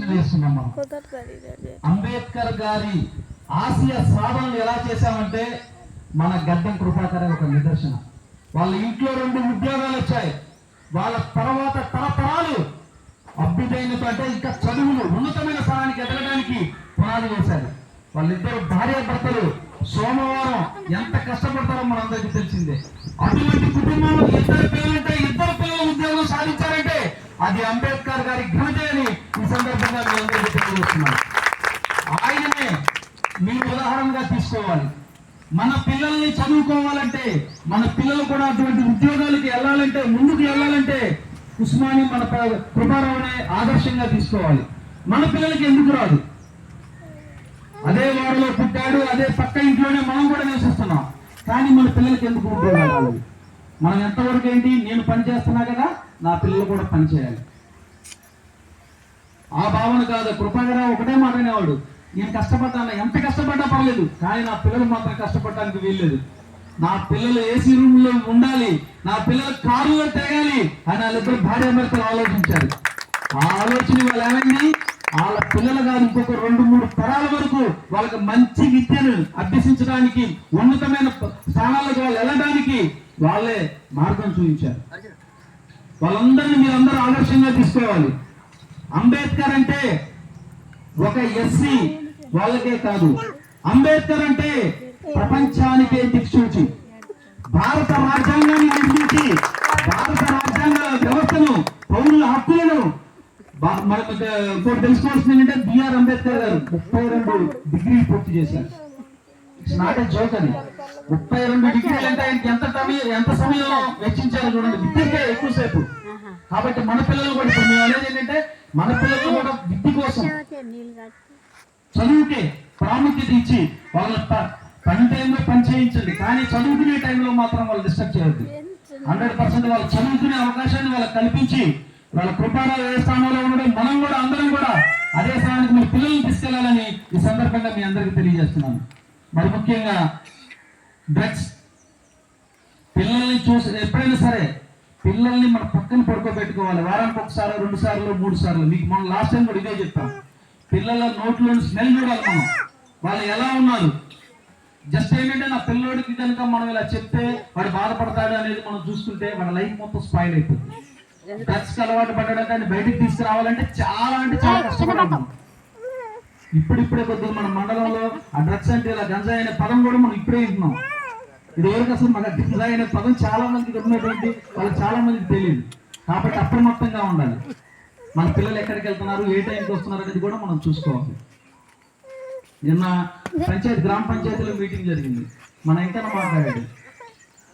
గుర్తు చేస్తున్నాం మనం. అంబేద్కర్ గారి ఆశయ సాధనలు ఎలా చేశామంటే మన గడ్డం కృపాకర్ ఒక నిదర్శనం. వాళ్ళ ఇంట్లో 2 ఉద్యోగాలు వచ్చాయి. వాళ్ళ తర్వాత తరతరాలు అభ్యుదయత అంటే ఇంకా చదువులు ఉన్నతమైన స్థానానికి ఎదగడానికి పునాది వేశారు. వాళ్ళిద్దరు భార్యాభర్తలు సోమవారం ఎంత కష్టపడతారో మనందరికీ తెలిసిందే. అటువంటి కుటుంబంలో 2 పిల్లలుంటే 2 పిల్లలు ఉద్యోగం సాధించారంటే అది అంబేద్కర్ గారి ఘనత అని ఈ సందర్భంగా మీ అందరికీ తెలియజేస్తున్నాను. ఆయననే మీరు ఉదాహరణగా తీసుకోవాలి. మన పిల్లల్ని చదువుకోవాలంటే, మన పిల్లలు కూడా అటువంటి ఉద్యోగాలకి వెళ్ళాలంటే, ముందుకు వెళ్ళాలంటే ఉస్మానియా మన కృపారావునే ఆదర్శంగా తీసుకోవాలి. మన పిల్లలకి ఎందుకు రాదు? అదే వారిలో పుట్టాడు, అదే పక్క ఇంట్లోనే మనం కూడా నివసిస్తున్నాం. కానీ మన పిల్లలకి ఎందుకు ఉద్యోగాలు? మనం ఎంతవరకు ఏంటి, నేను పని చేస్తున్నా కదా నా పిల్లలు కూడా పని చేయాలి ఆ భావన కాదు. కృపాకరరావు ఒకటే మాట అనేవాడు, నేను కష్టపడ్డాను, ఎంత కష్టపడ్డా పర్లేదు, కానీ నా పిల్లలు మాత్రం కష్టపడడానికి వీల్లేదు. నా పిల్లలు ఏసీ రూమ్ లో ఉండాలి, నా పిల్లలు కారులో తిరగాలి అని వాళ్ళిద్దరు భార్యాభర్తలు ఆలోచించారు. ఆ ఆలోచన వాళ్ళు ఏమైంది, వాళ్ళ పిల్లలు కాదు ఇంకొక 2-3 తరాల వరకు వాళ్ళకి మంచి విద్యను అభ్యసించడానికి, ఉన్నతమైన స్థానాలకు వాళ్ళు వెళ్ళడానికి వాళ్ళే మార్గం చూపించారు. వాళ్ళందరినీ మీరందరూ ఆదర్శంగా తీసుకోవాలి. అంబేద్కర్ అంటే ఒక ఎస్సీ వాళ్ళకే కాదు, అంబేద్కర్ అంటే ప్రపంచానికే దిక్సూచి. భారత రాజ్యాంగాన్ని నిర్మించి భారత రాజ్యాంగ వ్యవస్థను, పౌరుల హక్కులను మనకు ఇంకోటి తెలుసుకోవాల్సింది ఏంటంటే బిఆర్ అంబేద్కర్ గారు 32 డిగ్రీలు పూర్తి చేశారు. ఇట్స్ నాట్ ఏ జోక్ అది. 32 డిగ్రీలు అంటే ఆయనకి ఎంత సమయం వెచ్చించారు చూడండి, విద్యకే ఎక్కువసేపు. కాబట్టి మన పిల్లలు కూడా ఇప్పుడు మేము అనేది ఏంటంటే మన పిల్లలు కూడా విద్య కోసం చదువుకే ప్రాముఖ్యత ఇచ్చి వాళ్ళ పని టైంలో పని చేయించండి, కానీ చదువుకునే టైంలో మాత్రం వాళ్ళు డిస్టర్బ్ చేయొద్దు. 100% వాళ్ళు చదువుకునే అవకాశాన్ని వాళ్ళకి కల్పించి వాళ్ళ కృపారావు ఏ స్థానంలో ఉండడం, మనం కూడా అందరం కూడా అదే స్థానానికి మీ పిల్లల్ని తీసుకెళ్లాలని ఈ సందర్భంగా మీ అందరికీ తెలియజేస్తున్నాను. మరి ముఖ్యంగా డ్రగ్స్ పిల్లల్ని చూసి ఎప్పుడైనా సరే పిల్లల్ని మన పక్కన పడుకోబెట్టుకోవాలి. వారానికి 1 సార్లు 2 సార్లు 3 సార్లు. మీకు మనం లాస్ట్ టైం కూడా ఇదే చెప్తాం. పిల్లల నోట్లోని స్మెల్ చూడాలి మనం, వాళ్ళు ఎలా ఉన్నారు. జస్ట్ ఏంటంటే నా పిల్లోడికి కనుక మనం ఇలా చెప్తే వాడు బాధపడతాడు అనేది మనం చూసుకుంటే వాడి లైఫ్ మొత్తం స్పాయిల్ అయిపోతుంది. డ్రగ్స్కి అలవాటు పడ్డాడు కానీ బయటికి తీసుకురావాలంటే చాలా కష్టపడతాం. ఇప్పుడిప్పుడే కొద్దిగా మన మండలంలో ఆ డ్రగ్స్ అంటే ఇలా గంజాయి అనే పదం కూడా మనం ఇప్పుడే వింటున్నాం. ఇది ఎవరికి అసలు మన గంజాయి అనే పదం చాలా మందికి ఉన్నటువంటి వాళ్ళకి చాలా మందికి తెలియదు. కాబట్టి అప్రమత్తంగా ఉండాలి. మన పిల్లలు ఎక్కడికి వెళ్తున్నారు, ఏ టైంకి వస్తున్నారు అనేది కూడా మనం చూసుకోవాలి. నిన్న గ్రామ పంచాయతీలో మీటింగ్ జరిగింది. మన ఇంకా మాట్లాడాడు.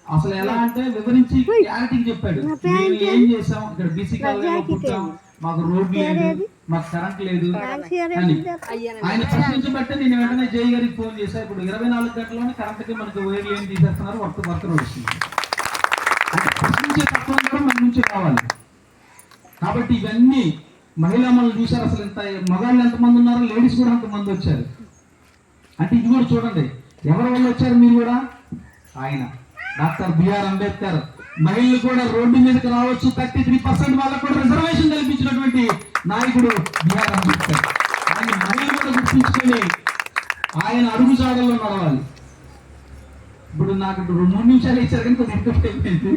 అసలు ఎలా అంటే వివరించి క్లారిటీకి చెప్పాడు. మేము ఏం చేసాం, ఇక్కడ బీసీ కాలనీలో పుట్టాం, మాకు రోడ్ లేదు, మాకు కరెంట్ లేదు అని ఆయన ప్రశ్నించబట్టే నేను వెంటనే జై గారికి ఫోన్ చేశాను. ఇప్పుడు 24 గంటల్లోనే కరెంట్కి మనకు వైర్లు ఏం తీసేస్తున్నారు, వర్క్ వస్తుంది. అంటే ప్రశ్నించే తత్వం కూడా మన నుంచి కావాలి. కాబట్టి ఇవన్నీ మహిళా మనల్ని చూశారు. అసలు ఎంత మగాళ్ళు ఎంతమంది ఉన్నారో లేడీస్ కూడా అంతమంది వచ్చారు. అంటే ఇది కూడా చూడండి, ఎవరి వల్ల వచ్చారు మీరు కూడా, ఆయన డాక్టర్ బిఆర్ అంబేద్కర్. మహిళలు కూడా రోడ్డు మీదకి రావచ్చు, 33% వాళ్ళకు కూడా రిజర్వేషన్ కల్పించినటువంటి నాయకుడు బిఆర్ అంబేద్కర్. ఆయన మహిళలు కూడా గుర్తించుకొని ఆయన అడుగుజాడల్లో నడవాలి. ఇప్పుడు నాకు 3 నిమిషాలు ఇచ్చారు కానీ కొద్దిగా ఇంట్రెస్ట్ అయిపోయింది,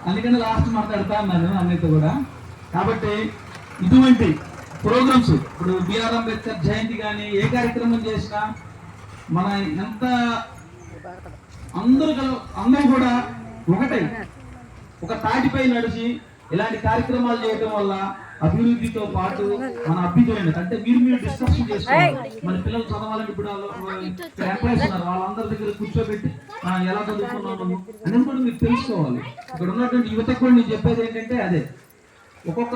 అందుకని లాస్ట్ మాట్లాడుతా అన్నాను అన్నయ్యతో కూడా. కాబట్టి ఇటువంటి ప్రోగ్రామ్స్ ఇప్పుడు బిఆర్ అంబేద్కర్ జయంతి కానీ ఏ కార్యక్రమం చేసినా మన ఎంత అందరూ కూడా ఒకటే ఒక తాటిపై నడిచి ఇలాంటి కార్యక్రమాలు చేయడం వల్ల అభివృద్ధితో పాటు మన అభ్యుదయం అంటే మీరు డిస్కషన్ చేసుకోవాలి. మన పిల్లలు చదవాలని ఇప్పుడు ఎంప్లాయీస్ ఉన్నారు, వాళ్ళందరి దగ్గర కూర్చోబెట్టి ఎలా చదువుకున్నాము అనేది కూడా మీరు తెలుసుకోవాలి. ఇక్కడ ఉన్నటువంటి యువతకు కూడా నేను చెప్పేది ఏంటంటే అదే, ఒక్కొక్క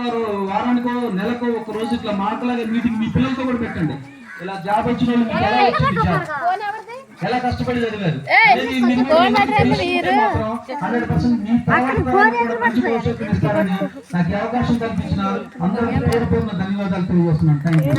వారానికో నెలకో 1 రోజు ఇట్లా మాటలాగా మీటింగ్ మీ పిల్లలతో కూడా పెట్టండి. ఇలా జాబ్ వచ్చిన వాళ్ళు మీకు ఎలా వచ్చింది, జాబ్ ఎలా కష్టపడి చదివారు అనేది 100% మీ తర్వాత మంచి భవిష్యత్తు ఇస్తారని నాకు అవకాశం కల్పించిన అందరికీ పేరు పేరున ధన్యవాదాలు తెలియజేస్తున్నాను. Thank you.